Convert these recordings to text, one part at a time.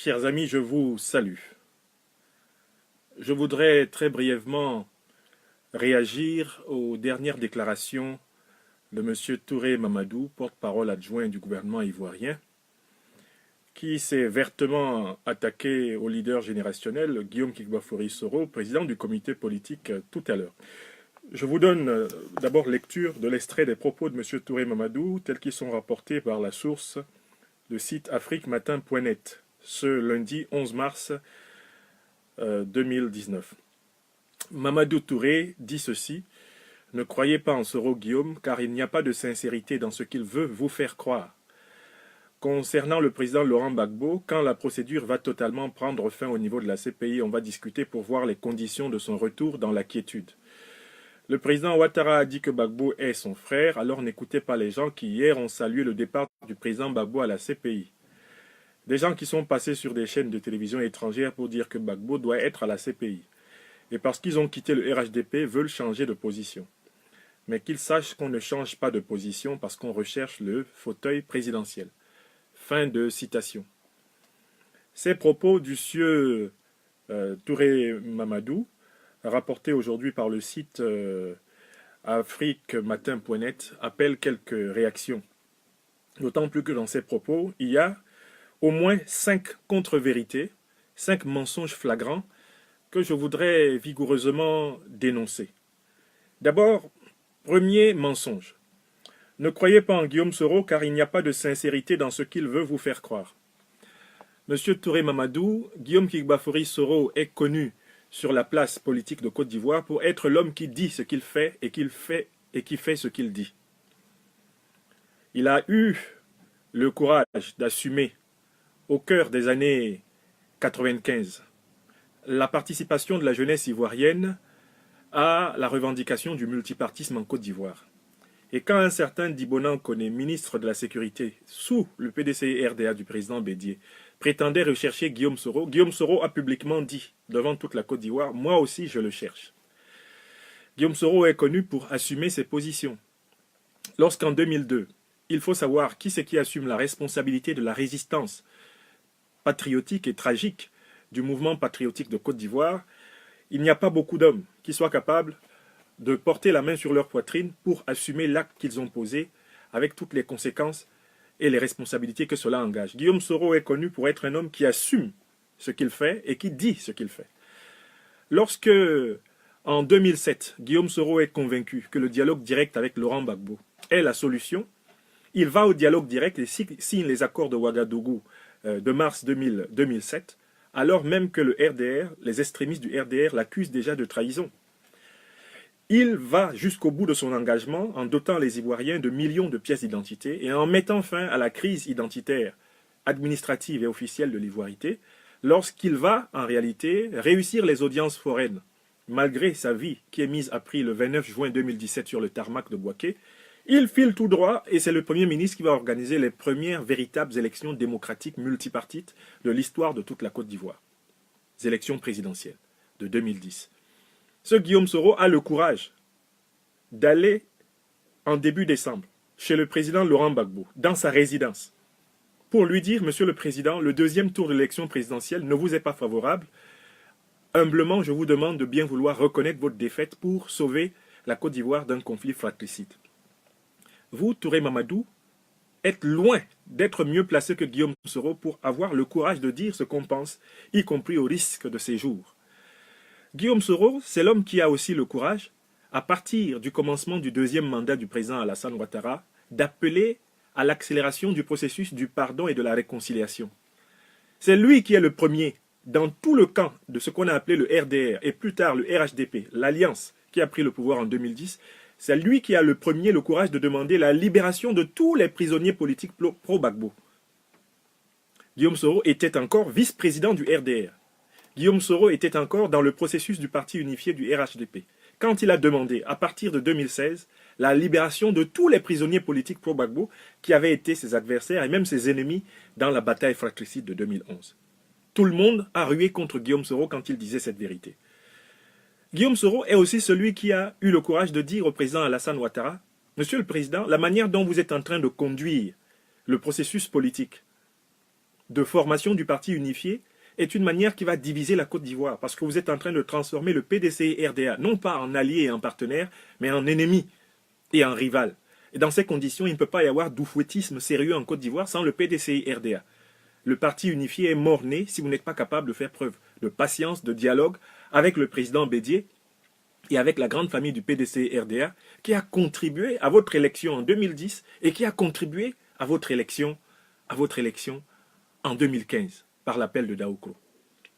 Chers amis, je vous salue. Je voudrais très brièvement réagir aux dernières déclarations de M. Touré Mamadou, porte-parole adjoint du gouvernement ivoirien, qui s'est vertement attaqué au leader générationnel Guillaume Kigbafori-Soro, président du comité politique, tout à l'heure. Je vous donne d'abord lecture de l'extrait des propos de M. Touré Mamadou, tels qu'ils sont rapportés par la source, le site afriquematin.net, ce lundi 11 mars 2019. Mamadou Touré dit ceci: « Ne croyez pas en Soro Guillaume, car il n'y a pas de sincérité dans ce qu'il veut vous faire croire. Concernant le président Laurent Gbagbo, quand la procédure va totalement prendre fin au niveau de la CPI, on va discuter pour voir les conditions de son retour dans la quiétude. Le président Ouattara a dit que Gbagbo est son frère, alors n'écoutez pas les gens qui hier ont salué le départ du président Gbagbo à la CPI. Des gens qui sont passés sur des chaînes de télévision étrangères pour dire que Gbagbo doit être à la CPI. Et parce qu'ils ont quitté le RHDP, veulent changer de position. Mais qu'ils sachent qu'on ne change pas de position parce qu'on recherche le fauteuil présidentiel. » Fin de citation. Ces propos du sieur Touré Mamadou, rapportés aujourd'hui par le site afriquematin.net, appellent quelques réactions. D'autant plus que dans ces propos, il y a au moins 5 contre-vérités, 5 mensonges flagrants que je voudrais vigoureusement dénoncer. D'abord, premier mensonge. Ne croyez pas en Guillaume Soro car il n'y a pas de sincérité dans ce qu'il veut vous faire croire. Monsieur Touré Mamadou, Guillaume Kigbafori-Soro est connu sur la place politique de Côte d'Ivoire pour être l'homme qui dit ce qu'il fait et qui fait ce qu'il dit. Il a eu le courage d'assumer au cœur des années 95 la participation de la jeunesse ivoirienne à la revendication du multipartisme en Côte d'Ivoire. Et quand un certain Dibonnan Koné, ministre de la Sécurité, sous le PDCI-RDA du président Bédié, prétendait rechercher Guillaume Soro a publiquement dit, devant toute la Côte d'Ivoire, « Moi aussi, je le cherche ». Guillaume Soro est connu pour assumer ses positions. Lorsqu'en 2002, il faut savoir qui c'est qui assume la responsabilité de la résistance patriotique et tragique du mouvement patriotique de Côte d'Ivoire, il n'y a pas beaucoup d'hommes qui soient capables de porter la main sur leur poitrine pour assumer l'acte qu'ils ont posé avec toutes les conséquences et les responsabilités que cela engage. Guillaume Soro est connu pour être un homme qui assume ce qu'il fait et qui dit ce qu'il fait. Lorsque, en 2007, Guillaume Soro est convaincu que le dialogue direct avec Laurent Gbagbo est la solution, il va au dialogue direct et signe les accords de Ouagadougou de mars 2007, alors même que le RDR, les extrémistes du RDR l'accusent déjà de trahison. Il va jusqu'au bout de son engagement en dotant les Ivoiriens de millions de pièces d'identité et en mettant fin à la crise identitaire, administrative et officielle de l'ivoirité, lorsqu'il va, en réalité, réussir les audiences foraines. Malgré sa vie qui est mise à prix le 29 juin 2017 sur le tarmac de Bouaké, il file tout droit et c'est le Premier ministre qui va organiser les premières véritables élections démocratiques multipartites de l'histoire de toute la Côte d'Ivoire. Les élections présidentielles de 2010. Ce Guillaume Soro a le courage d'aller en début décembre chez le président Laurent Gbagbo, dans sa résidence, pour lui dire « Monsieur le Président, le deuxième tour de l'élection présidentielle ne vous est pas favorable. Humblement, je vous demande de bien vouloir reconnaître votre défaite pour sauver la Côte d'Ivoire d'un conflit fratricide. » Vous, Touré Mamadou, êtes loin d'être mieux placé que Guillaume Soro pour avoir le courage de dire ce qu'on pense, y compris au risque de ses jours. Guillaume Soro, c'est l'homme qui a aussi le courage, à partir du commencement du deuxième mandat du président Alassane Ouattara, d'appeler à l'accélération du processus du pardon et de la réconciliation. C'est lui qui est le premier, dans tout le camp de ce qu'on a appelé le RDR, et plus tard le RHDP, l'Alliance qui a pris le pouvoir en 2010, c'est lui qui a le premier le courage de demander la libération de tous les prisonniers politiques pro-Gbagbo. Guillaume Soro était encore vice-président du RDR. Guillaume Soro était encore dans le processus du parti unifié du RHDP, quand il a demandé, à partir de 2016, la libération de tous les prisonniers politiques pro-Gbagbo qui avaient été ses adversaires et même ses ennemis dans la bataille fratricide de 2011. Tout le monde a rué contre Guillaume Soro quand il disait cette vérité. Guillaume Soro est aussi celui qui a eu le courage de dire au président Alassane Ouattara « Monsieur le Président, la manière dont vous êtes en train de conduire le processus politique de formation du parti unifié est une manière qui va diviser la Côte d'Ivoire, parce que vous êtes en train de transformer le PDC-RDA, non pas en allié et en partenaire, mais en ennemi et en rival. Et dans ces conditions, il ne peut pas y avoir d'oufouettisme sérieux en Côte d'Ivoire sans le PDC-RDA. Le parti unifié est mort-né si vous n'êtes pas capable de faire preuve de patience, de dialogue avec le président Bédier et avec la grande famille du PDC-RDA qui a contribué à votre élection en 2010 et qui a contribué à votre élection en 2015 par l'appel de Daoukro.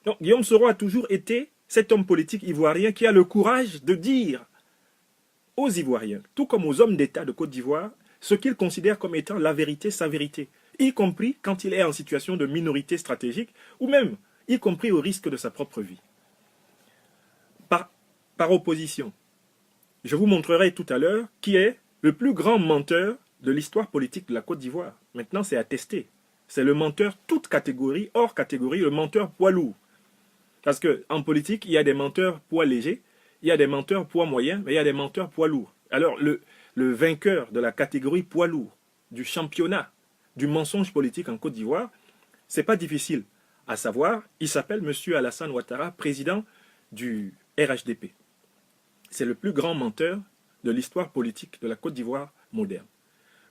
Donc Guillaume Soro a toujours été cet homme politique ivoirien qui a le courage de dire aux Ivoiriens, tout comme aux hommes d'État de Côte d'Ivoire, ce qu'il considère comme étant la vérité, sa vérité, y compris quand il est en situation de minorité stratégique, ou même y compris au risque de sa propre vie. Par opposition, je vous montrerai tout à l'heure qui est le plus grand menteur de l'histoire politique de la Côte d'Ivoire. Maintenant, c'est attesté. C'est le menteur toute catégorie, hors catégorie, le menteur poids lourd. Parce qu'en politique, il y a des menteurs poids légers, il y a des menteurs poids moyens, mais il y a des menteurs poids lourds. Alors, le vainqueur de la catégorie poids lourd, du championnat, du mensonge politique en Côte d'Ivoire, c'est pas difficile à savoir. Il s'appelle M. Alassane Ouattara, président du RHDP. C'est le plus grand menteur de l'histoire politique de la Côte d'Ivoire moderne.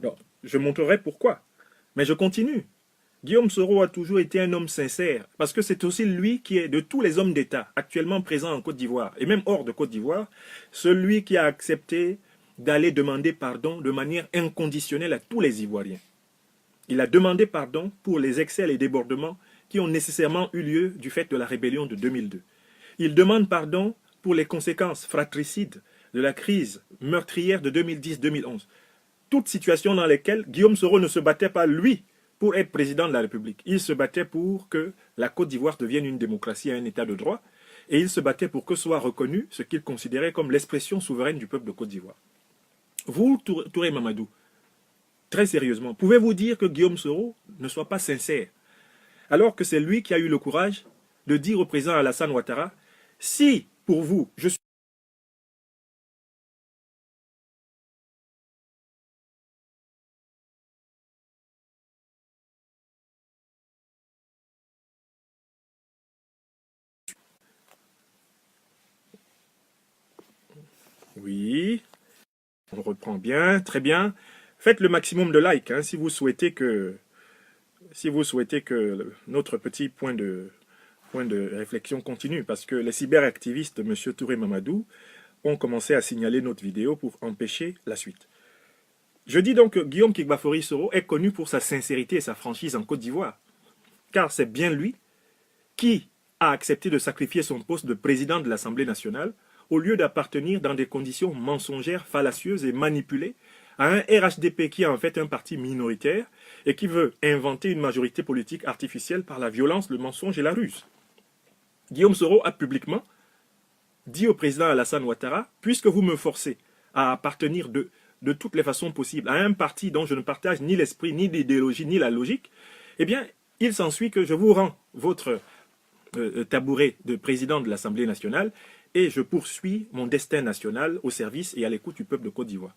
Alors, je montrerai pourquoi. Mais je continue. Guillaume Soro a toujours été un homme sincère, parce que c'est aussi lui qui est, de tous les hommes d'État actuellement présents en Côte d'Ivoire, et même hors de Côte d'Ivoire, celui qui a accepté d'aller demander pardon de manière inconditionnelle à tous les Ivoiriens. Il a demandé pardon pour les excès et les débordements qui ont nécessairement eu lieu du fait de la rébellion de 2002. Il demande pardon pour les conséquences fratricides de la crise meurtrière de 2010-2011. Toutes situations dans lesquelles Guillaume Soro ne se battait pas, lui, pour être président de la République. Il se battait pour que la Côte d'Ivoire devienne une démocratie et un état de droit, et il se battait pour que soit reconnu ce qu'il considérait comme l'expression souveraine du peuple de Côte d'Ivoire. Vous, Touré Mamadou, très sérieusement, pouvez-vous dire que Guillaume Soro ne soit pas sincère, alors que c'est lui qui a eu le courage de dire au président Alassane Ouattara, si, pour vous, je suis... Oui, on reprend bien, très bien. Faites le maximum de likes hein, si vous souhaitez que notre petit point de réflexion continue, parce que les cyberactivistes de M. Touré Mamadou ont commencé à signaler notre vidéo pour empêcher la suite. Je dis donc que Guillaume Kigbafori Soro est connu pour sa sincérité et sa franchise en Côte d'Ivoire, car c'est bien lui qui a accepté de sacrifier son poste de président de l'Assemblée nationale au lieu d'appartenir dans des conditions mensongères, fallacieuses et manipulées à un RHDP qui est en fait un parti minoritaire et qui veut inventer une majorité politique artificielle par la violence, le mensonge et la ruse. Guillaume Soro a publiquement dit au président Alassane Ouattara, puisque vous me forcez à appartenir de toutes les façons possibles à un parti dont je ne partage ni l'esprit, ni l'idéologie, ni la logique, eh bien, il s'ensuit que je vous rends votre tabouret de président de l'Assemblée nationale et je poursuis mon destin national au service et à l'écoute du peuple de Côte d'Ivoire.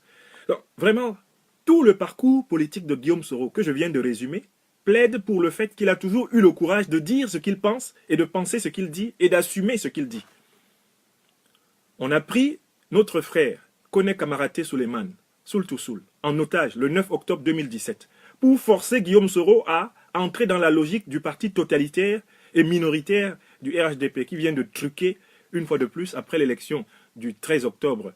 Donc, vraiment, tout le parcours politique de Guillaume Soro que je viens de résumer plaide pour le fait qu'il a toujours eu le courage de dire ce qu'il pense et de penser ce qu'il dit et d'assumer ce qu'il dit. On a pris notre frère, Kone Kamaraté Souleymane, Soul to Soul, en otage le 9 octobre 2017, pour forcer Guillaume Soro à entrer dans la logique du parti totalitaire et minoritaire du RHDP, qui vient de truquer une fois de plus, après l'élection du 13-14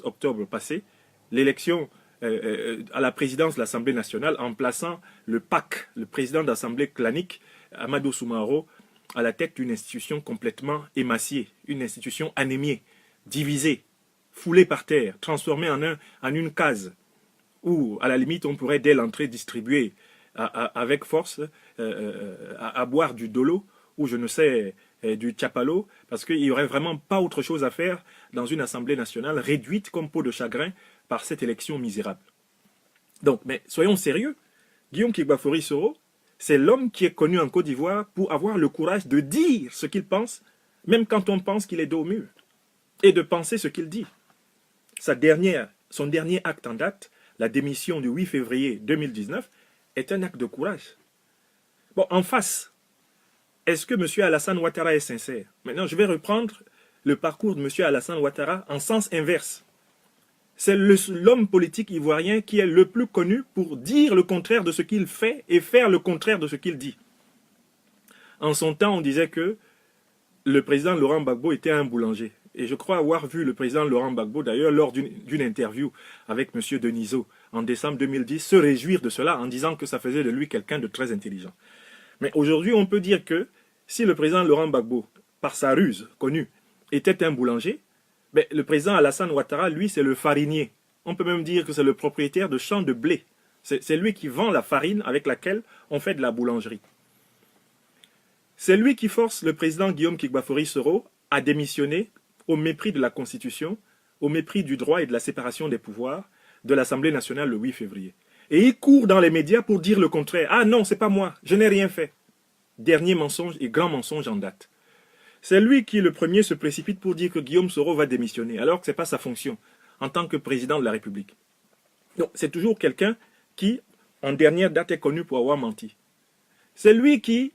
octobre passé, l'élection à la présidence de l'Assemblée nationale en plaçant le PAC, le président d'Assemblée clanique, Amadou Soumaro, à la tête d'une institution complètement émaciée, une institution anémiée, divisée, foulée par terre, transformée en une case où, à la limite, on pourrait dès l'entrée distribuer avec force à boire du dolo ou je ne sais, du tchapalo, parce qu'il n'y aurait vraiment pas autre chose à faire dans une Assemblée nationale réduite comme peau de chagrin par cette élection misérable. Donc, mais soyons sérieux, Guillaume Kigbafori Soro, c'est l'homme qui est connu en Côte d'Ivoire pour avoir le courage de dire ce qu'il pense, même quand on pense qu'il est dos au mur, et de penser ce qu'il dit. Son dernier acte en date, la démission du 8 février 2019, est un acte de courage. Bon, en face, est-ce que M. Alassane Ouattara est sincère? Maintenant, je vais reprendre le parcours de M. Alassane Ouattara en sens inverse. C'est l'homme politique ivoirien qui est le plus connu pour dire le contraire de ce qu'il fait et faire le contraire de ce qu'il dit. En son temps, on disait que le président Laurent Gbagbo était un boulanger. Et je crois avoir vu le président Laurent Gbagbo, d'ailleurs, lors d'une interview avec M. Denisot en décembre 2010, se réjouir de cela en disant que ça faisait de lui quelqu'un de très intelligent. Mais aujourd'hui, on peut dire que si le président Laurent Gbagbo, par sa ruse connue, était un boulanger, ben, le président Alassane Ouattara, lui, c'est le farinier. On peut même dire que c'est le propriétaire de champs de blé. C'est lui qui vend la farine avec laquelle on fait de la boulangerie. C'est lui qui force le président Guillaume Kigbafori Soro à démissionner au mépris de la Constitution, au mépris du droit et de la séparation des pouvoirs de l'Assemblée nationale le 8 février. Et il court dans les médias pour dire le contraire. Ah non, c'est pas moi, je n'ai rien fait. Dernier mensonge et grand mensonge en date. C'est lui qui, le premier, se précipite pour dire que Guillaume Soro va démissionner, alors que ce n'est pas sa fonction en tant que président de la République. Donc, c'est toujours quelqu'un qui, en dernière date, est connu pour avoir menti. C'est lui qui,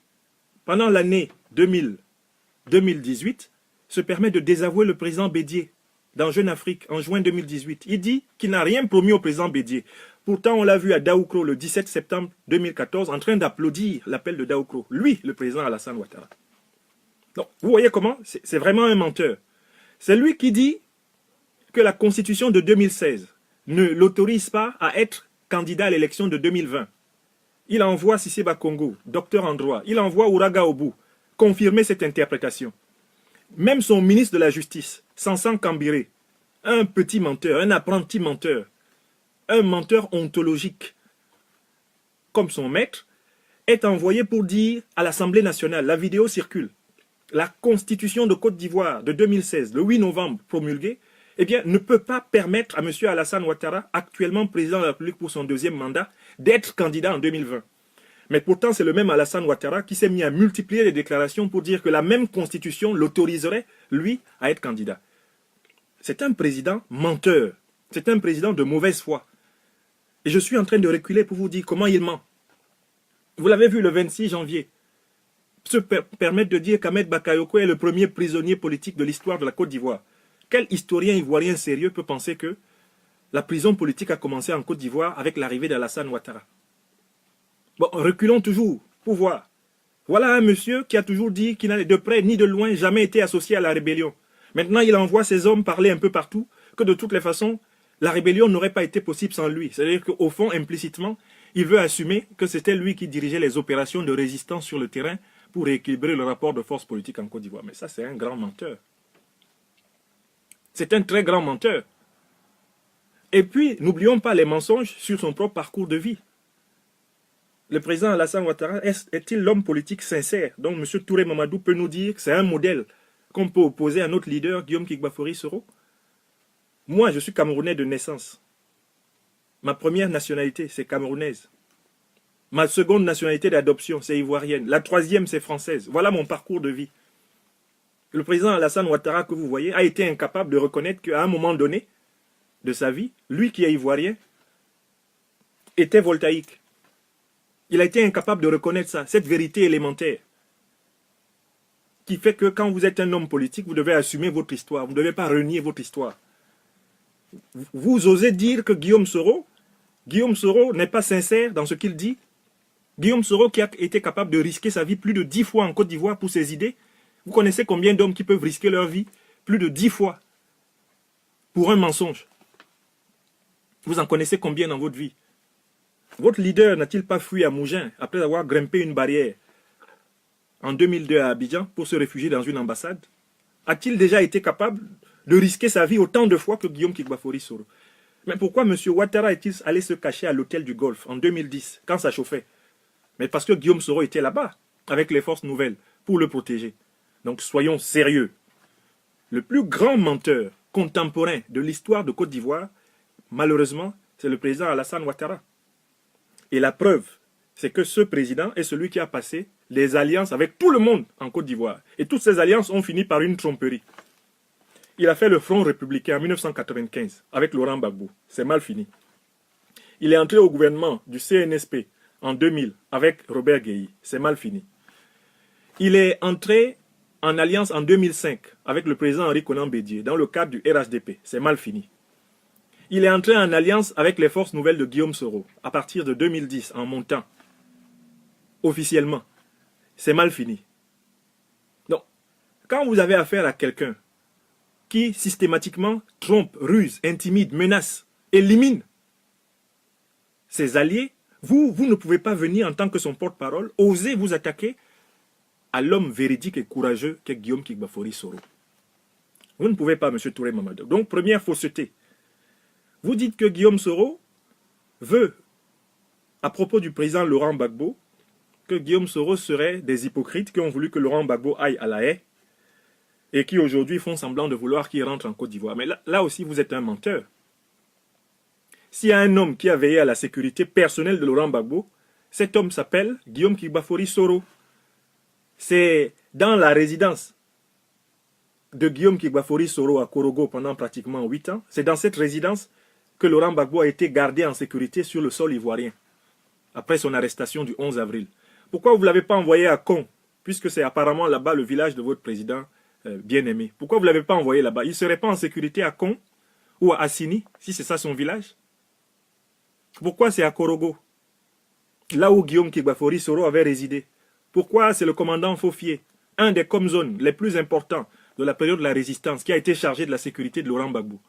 pendant l'année 2018, se permet de désavouer le président Bédié dans Jeune Afrique en juin 2018. Il dit qu'il n'a rien promis au président Bédié. Pourtant, on l'a vu à Daoukro le 17 septembre 2014 en train d'applaudir l'appel de Daoukro. Lui, le président Alassane Ouattara. Donc, vous voyez comment c'est vraiment un menteur. C'est lui qui dit que la Constitution de 2016 ne l'autorise pas à être candidat à l'élection de 2020. Il envoie Cissé Bakongo, docteur en droit, il envoie Ouraga Obu, confirmer cette interprétation. Même son ministre de la Justice, Sansan Kambiré, un petit menteur, un apprenti menteur, un menteur ontologique, comme son maître, est envoyé pour dire à l'Assemblée nationale, la vidéo circule, la Constitution de Côte d'Ivoire de 2016, le 8 novembre promulguée, eh bien, ne peut pas permettre à M. Alassane Ouattara, actuellement président de la République pour son deuxième mandat, d'être candidat en 2020. Mais pourtant, c'est le même Alassane Ouattara qui s'est mis à multiplier les déclarations pour dire que la même Constitution l'autoriserait, lui, à être candidat. C'est un président menteur. C'est un président de mauvaise foi. Et je suis en train de reculer pour vous dire comment il ment. Vous l'avez vu le 26 janvier. Se permettre de dire qu'Ahmed Bakayoko est le premier prisonnier politique de l'histoire de la Côte d'Ivoire. Quel historien ivoirien sérieux peut penser que la prison politique a commencé en Côte d'Ivoire avec l'arrivée d'Alassane Ouattara? Bon, reculons toujours pour voir. Voilà un monsieur qui a toujours dit qu'il n'a de près ni de loin jamais été associé à la rébellion. Maintenant, il envoie ses hommes parler un peu partout que de toutes les façons, la rébellion n'aurait pas été possible sans lui. C'est-à-dire qu'au fond, implicitement, il veut assumer que c'était lui qui dirigeait les opérations de résistance sur le terrain pour rééquilibrer le rapport de force politique en Côte d'Ivoire. Mais ça, c'est un grand menteur. C'est un très grand menteur. Et puis, n'oublions pas les mensonges sur son propre parcours de vie. Le président Alassane Ouattara est-il l'homme politique sincère? Donc, M. Touré Mamadou peut nous dire que c'est un modèle qu'on peut opposer à notre leader, Guillaume Kigbafori Soro? Moi, je suis Camerounais de naissance. Ma première nationalité, c'est camerounaise. Ma seconde nationalité d'adoption, c'est ivoirienne. La troisième, c'est française. Voilà mon parcours de vie. Le président Alassane Ouattara, que vous voyez, a été incapable de reconnaître qu'à un moment donné de sa vie, lui qui est ivoirien, était voltaïque. Il a été incapable de reconnaître ça, cette vérité élémentaire, qui fait que quand vous êtes un homme politique, vous devez assumer votre histoire. Vous ne devez pas renier votre histoire. Vous osez dire que Guillaume Soro n'est pas sincère dans ce qu'il dit. Guillaume Soro qui a été capable de risquer sa vie plus de 10 fois en Côte d'Ivoire pour ses idées. Vous connaissez combien d'hommes qui peuvent risquer leur vie plus de 10 fois pour un mensonge? Vous en connaissez combien dans votre vie? Votre leader n'a-t-il pas fui à Mougins après avoir grimpé une barrière en 2002 à Abidjan pour se réfugier dans une ambassade? A-t-il déjà été capable de risquer sa vie autant de fois que Guillaume Kigbafori Soro? Mais pourquoi M. Ouattara est-il allé se cacher à l'hôtel du Golfe en 2010 quand ça chauffait? Mais parce que Guillaume Soro était là-bas avec les forces nouvelles pour le protéger. Donc soyons sérieux. Le plus grand menteur contemporain de l'histoire de Côte d'Ivoire, malheureusement, c'est le président Alassane Ouattara. Et la preuve, c'est que ce président est celui qui a passé les alliances avec tout le monde en Côte d'Ivoire. Et toutes ces alliances ont fini par une tromperie. Il a fait le Front républicain en 1995 avec Laurent Gbagbo. C'est mal fini. Il est entré au gouvernement du CNSP en 2000 avec Robert Guéhi. C'est mal fini. Il est entré en alliance en 2005 avec le président Henri Konan Bédié dans le cadre du RHDP. C'est mal fini. Il est entré en alliance avec les forces nouvelles de Guillaume Soro à partir de 2010 en montant officiellement. C'est mal fini. Donc, quand vous avez affaire à quelqu'un qui systématiquement trompe, ruse, intimide, menace, élimine ses alliés, vous ne pouvez pas venir en tant que son porte-parole, oser vous attaquer à l'homme véridique et courageux qu'est Guillaume Kigbafori Soro. Vous ne pouvez pas, M. Touré Mamadou. Donc, première fausseté. Vous dites que Guillaume Soro veut, à propos du président Laurent Gbagbo, que Guillaume Soro serait des hypocrites qui ont voulu que Laurent Gbagbo aille à La Haye et qui aujourd'hui font semblant de vouloir qu'il rentre en Côte d'Ivoire. Mais là aussi, vous êtes un menteur. S'il y a un homme qui a veillé à la sécurité personnelle de Laurent Gbagbo, cet homme s'appelle Guillaume Kigbafori Soro. C'est dans la résidence de Guillaume Kigbafori Soro à Korogo pendant pratiquement 8 ans. C'est dans cette résidence que Laurent Gbagbo a été gardé en sécurité sur le sol ivoirien après son arrestation du 11 avril. Pourquoi vous ne l'avez pas envoyé à Kong, puisque c'est apparemment là-bas le village de votre président bien-aimé? Pourquoi vous ne l'avez pas envoyé là-bas? Il ne serait pas en sécurité à Kong ou à Assini, si c'est ça son village? Pourquoi c'est à Korogo, là où Guillaume Kigbafori Soro avait résidé? Pourquoi c'est le commandant Fofié, un des comzones les plus importants de la période de la résistance, qui a été chargé de la sécurité de Laurent Gbagbo?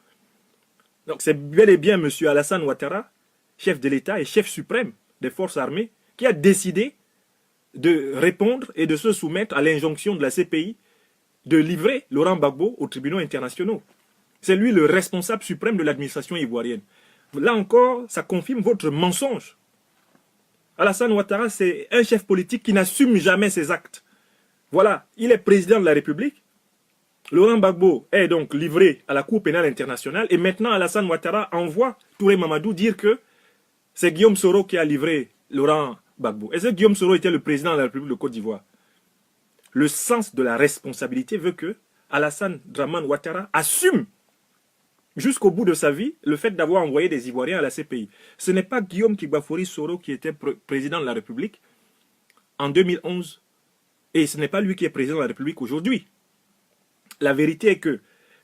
Donc c'est bel et bien M. Alassane Ouattara, chef de l'État et chef suprême des forces armées, qui a décidé de répondre et de se soumettre à l'injonction de la CPI de livrer Laurent Gbagbo aux tribunaux internationaux. C'est lui le responsable suprême de l'administration ivoirienne. Là encore, ça confirme votre mensonge. Alassane Ouattara, c'est un chef politique qui n'assume jamais ses actes. Voilà, il est président de la République. Laurent Gbagbo est donc livré à la Cour pénale internationale et maintenant Alassane Ouattara envoie Touré Mamadou dire que c'est Guillaume Soro qui a livré Laurent Gbagbo. Est-ce que Guillaume Soro était le président de la République de Côte d'Ivoire? Le sens de la responsabilité veut que Alassane Dramane Ouattara assume jusqu'au bout de sa vie le fait d'avoir envoyé des Ivoiriens à la CPI. Ce n'est pas Guillaume Kigbafori Soro qui était président de la République en 2011 et ce n'est pas lui qui est président de la République aujourd'hui. La vérité est que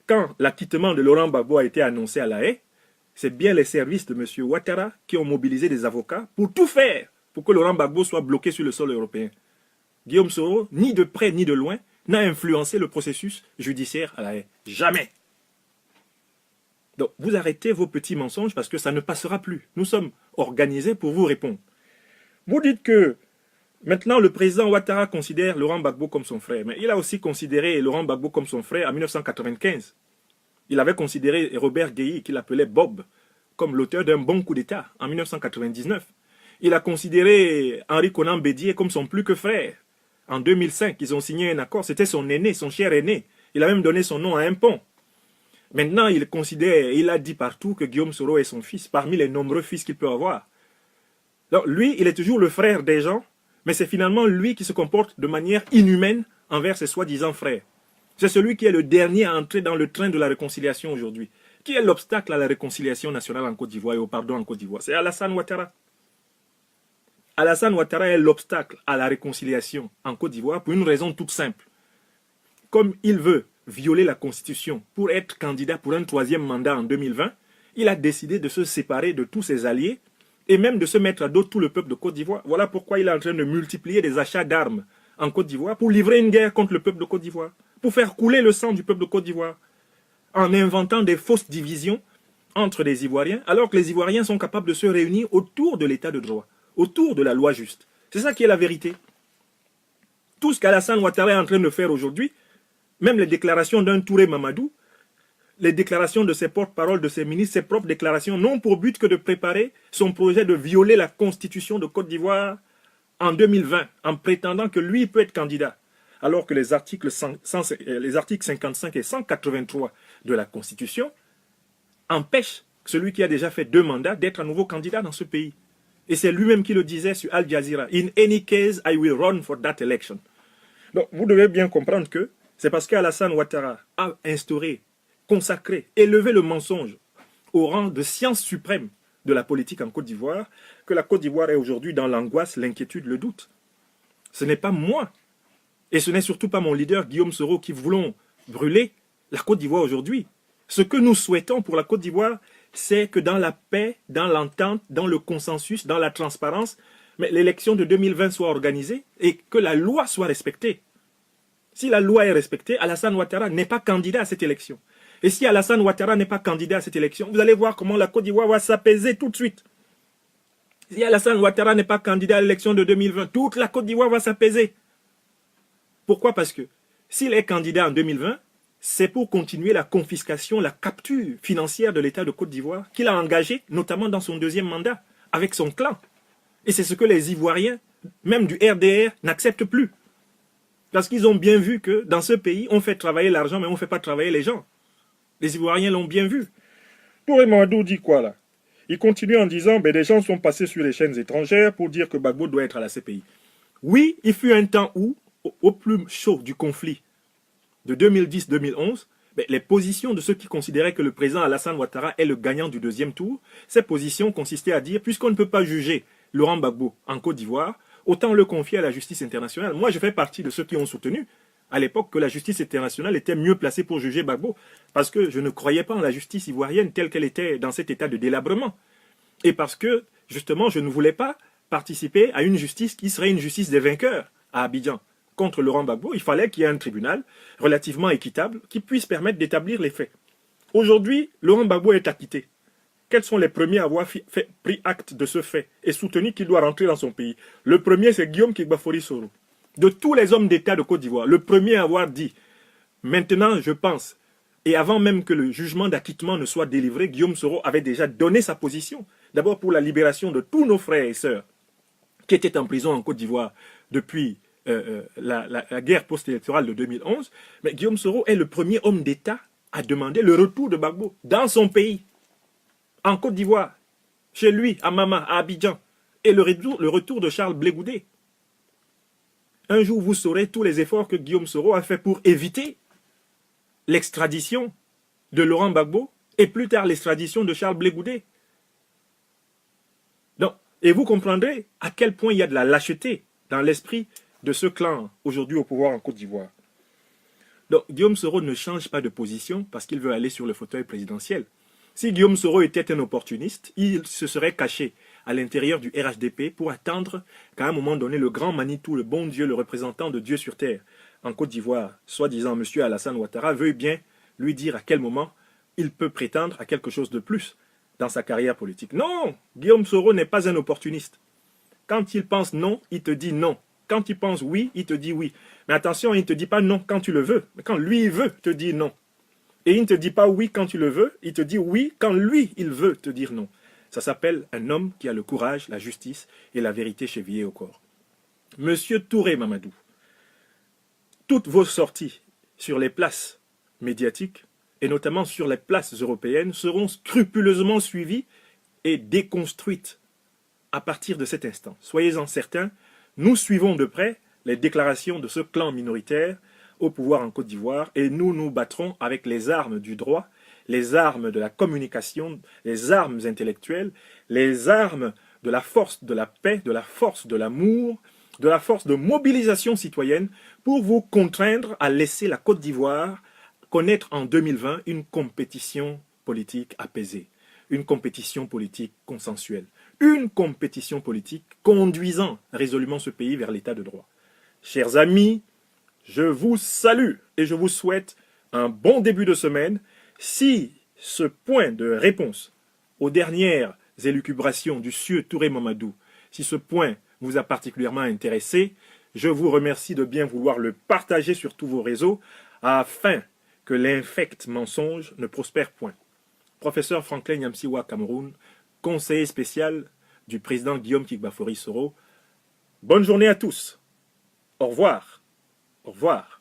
quand l'acquittement de Laurent Gbagbo a été annoncé à La Haye, c'est bien les services de M. Ouattara qui ont mobilisé des avocats pour tout faire pour que Laurent Gbagbo soit bloqué sur le sol européen. Guillaume Soro, ni de près ni de loin, n'a influencé le processus judiciaire à La Haye. Jamais. Donc, vous arrêtez vos petits mensonges parce que ça ne passera plus. Nous sommes organisés pour vous répondre. Vous dites que maintenant le président Ouattara considère Laurent Gbagbo comme son frère. Mais il a aussi considéré Laurent Gbagbo comme son frère en 1995. Il avait considéré Robert Guéhi, qu'il appelait Bob, comme l'auteur d'un bon coup d'État en 1999. Il a considéré Henri Konan Bédié comme son plus que frère. En 2005, ils ont signé un accord. C'était son aîné, son cher aîné. Il a même donné son nom à un pont. Maintenant, il considère, il a dit partout que Guillaume Soro est son fils, parmi les nombreux fils qu'il peut avoir. Donc, lui, il est toujours le frère des gens, mais c'est finalement lui qui se comporte de manière inhumaine envers ses soi-disant frères. C'est celui qui est le dernier à entrer dans le train de la réconciliation aujourd'hui. Qui est l'obstacle à la réconciliation nationale en Côte d'Ivoire et au pardon en Côte d'Ivoire? C'est Alassane Ouattara. Alassane Ouattara est l'obstacle à la réconciliation en Côte d'Ivoire pour une raison toute simple. Comme il veut violer la Constitution pour être candidat pour un 3e mandat en 2020, il a décidé de se séparer de tous ses alliés et même de se mettre à dos tout le peuple de Côte d'Ivoire. Voilà pourquoi il est en train de multiplier des achats d'armes en Côte d'Ivoire pour livrer une guerre contre le peuple de Côte d'Ivoire, pour faire couler le sang du peuple de Côte d'Ivoire, en inventant des fausses divisions entre les Ivoiriens, alors que les Ivoiriens sont capables de se réunir autour de l'état de droit, autour de la loi juste. C'est ça qui est la vérité. Tout ce qu'Alassane Ouattara est en train de faire aujourd'hui, même les déclarations d'un Touré Mamadou, les déclarations de ses porte-paroles, de ses ministres, ses propres déclarations, n'ont pour but que de préparer son projet de violer la Constitution de Côte d'Ivoire en 2020, en prétendant que lui peut être candidat, alors que les articles 55 et 183 de la Constitution empêchent celui qui a déjà fait 2 mandats d'être à nouveau candidat dans ce pays. Et c'est lui-même qui le disait sur Al Jazeera. « In any case, I will run for that election ». Donc, vous devez bien comprendre que c'est parce qu'Alassane Ouattara a instauré, consacré, élevé le mensonge au rang de science suprême de la politique en Côte d'Ivoire que la Côte d'Ivoire est aujourd'hui dans l'angoisse, l'inquiétude, le doute. Ce n'est pas moi, et ce n'est surtout pas mon leader Guillaume Soro qui voulons brûler la Côte d'Ivoire aujourd'hui. Ce que nous souhaitons pour la Côte d'Ivoire, c'est que dans la paix, dans l'entente, dans le consensus, dans la transparence, mais l'élection de 2020 soit organisée et que la loi soit respectée. Si la loi est respectée, Alassane Ouattara n'est pas candidat à cette élection. Et si Alassane Ouattara n'est pas candidat à cette élection, vous allez voir comment la Côte d'Ivoire va s'apaiser tout de suite. Si Alassane Ouattara n'est pas candidat à l'élection de 2020, toute la Côte d'Ivoire va s'apaiser. Pourquoi? Parce que s'il est candidat en 2020, c'est pour continuer la confiscation, la capture financière de l'État de Côte d'Ivoire qu'il a engagé, notamment dans son deuxième mandat, avec son clan. Et c'est ce que les Ivoiriens, même du RDR, n'acceptent plus. Parce qu'ils ont bien vu que dans ce pays, on fait travailler l'argent, mais on ne fait pas travailler les gens. Les Ivoiriens l'ont bien vu. Touré Mamadou dit quoi là? Il continue en disant, des gens sont passés sur les chaînes étrangères pour dire que Gbagbo doit être à la CPI. Oui, il fut un temps où, au plus chaud du conflit de 2010-2011, les positions de ceux qui considéraient que le président Alassane Ouattara est le gagnant du deuxième tour, ces positions consistaient à dire, puisqu'on ne peut pas juger Laurent Gbagbo en Côte d'Ivoire, autant le confier à la justice internationale. Moi, je fais partie de ceux qui ont soutenu à l'époque que la justice internationale était mieux placée pour juger Gbagbo, parce que je ne croyais pas en la justice ivoirienne telle qu'elle était dans cet état de délabrement. Et parce que, justement, je ne voulais pas participer à une justice qui serait une justice des vainqueurs à Abidjan. Contre Laurent Gbagbo, il fallait qu'il y ait un tribunal relativement équitable qui puisse permettre d'établir les faits. Aujourd'hui, Laurent Gbagbo est acquitté. Quels sont les premiers à avoir pris acte de ce fait et soutenu qu'il doit rentrer dans son pays? Le premier, c'est Guillaume Kigbafori Soro. De tous les hommes d'État de Côte d'Ivoire, le premier à avoir dit, maintenant je pense, et avant même que le jugement d'acquittement ne soit délivré, Guillaume Soro avait déjà donné sa position. D'abord pour la libération de tous nos frères et sœurs qui étaient en prison en Côte d'Ivoire depuis la guerre post-électorale de 2011. Mais Guillaume Soro est le premier homme d'État à demander le retour de Gbagbo dans son pays, en Côte d'Ivoire, chez lui, à Mama, à Abidjan, et le retour de Charles Blé Goudé. Un jour, vous saurez tous les efforts que Guillaume Soro a fait pour éviter l'extradition de Laurent Gbagbo et plus tard l'extradition de Charles Blé Goudé. Donc, et vous comprendrez à quel point il y a de la lâcheté dans l'esprit de ce clan aujourd'hui au pouvoir en Côte d'Ivoire. Donc, Guillaume Soro ne change pas de position parce qu'il veut aller sur le fauteuil présidentiel. Si Guillaume Soro était un opportuniste, il se serait caché à l'intérieur du RHDP pour attendre qu'à un moment donné, le grand Manitou, le bon Dieu, le représentant de Dieu sur terre, en Côte d'Ivoire, soi-disant M. Alassane Ouattara, veuille bien lui dire à quel moment il peut prétendre à quelque chose de plus dans sa carrière politique. Non, Guillaume Soro n'est pas un opportuniste. Quand il pense non, il te dit non. Quand il pense oui, il te dit oui. Mais attention, il ne te dit pas non quand tu le veux. Mais quand lui, il veut, te dit non. Et il ne te dit pas oui quand tu le veux, il te dit oui quand lui, il veut te dire non. Ça s'appelle un homme qui a le courage, la justice et la vérité chevillée au corps. Monsieur Touré Mamadou, toutes vos sorties sur les places médiatiques, et notamment sur les places européennes, seront scrupuleusement suivies et déconstruites à partir de cet instant. Soyez-en certains, nous suivons de près les déclarations de ce clan minoritaire au pouvoir en Côte d'Ivoire et nous nous battrons avec les armes du droit, les armes de la communication, les armes intellectuelles, les armes de la force de la paix, de la force de l'amour, de la force de mobilisation citoyenne pour vous contraindre à laisser la Côte d'Ivoire connaître en 2020 une compétition politique apaisée, une compétition politique consensuelle, une compétition politique conduisant résolument ce pays vers l'état de droit. Chers amis, je vous salue et je vous souhaite un bon début de semaine. Si ce point de réponse aux dernières élucubrations du sieur Touré Mamadou, si ce point vous a particulièrement intéressé, je vous remercie de bien vouloir le partager sur tous vos réseaux afin que l'infect mensonge ne prospère point. Professeur Franklin Nyamsiwa Cameroun, conseiller spécial du président Guillaume Kigbafori Soro. Bonne journée à tous. Au revoir. Au revoir.